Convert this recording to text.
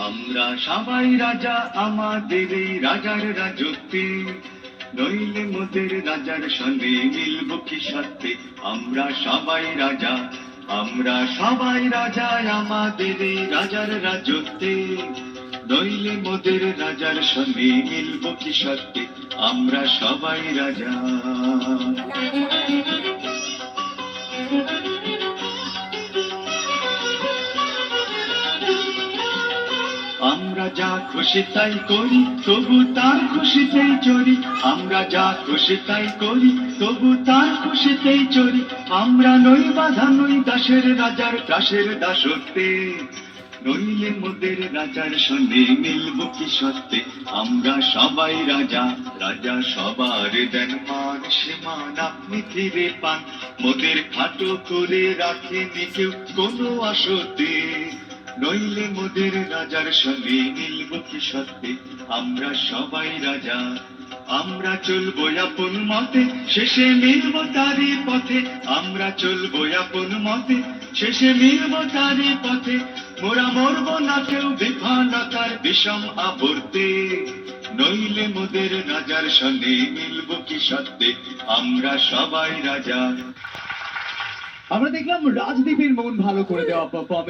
আমরা সবাই রাজা আমাদের এই রাজার রাজত্বে, নইলে মোদের রাজার সঙ্গে মিলব কি সত্যি। আমরা সবাই রাজা, আমরা সবাই রাজা আমাদের এই রাজার রাজত্বে, নইলে মোদের রাজার সঙ্গে মিলব কি সত্যি। আমরা সবাই রাজা। আমরা যা খুশি তাই করি, তবু তার খুশিতেই চরি। আমরা যা খুশি তাই করি, তবু তার খুশিতেই চরি। আমরা নই বাধা, নই দাসের রাজার দাসের দাসত্বে, নইলে মোদের রাজার সঙ্গে মিলব কি সত্যে। আমরা সবাই রাজা, রাজা সবার দেন মান, সে মান আপনি ফিরে পান। মোদের খাটো করে রাখেনি কেউ কোনো আসতে, নইলে মোদের রাজার সঙ্গে মিলব কি সত্যি। আমরা সবাই রাজা, আমরা চলবো আপন মতে, শেষে মিলব তারই পথে। আমরা চলবো আপন মতে, শেষে মিলব তারই পথে। মোরা মরব না কেউ বিফলতার বিষম আবর্তে, নইলে মোদের রাজার সঙ্গে মিলব কি সত্যি। আমরা সবাই রাজা। আমরা দেখলাম রাজদীপের মন ভালো করে দেওয়া পারফরমেন্স।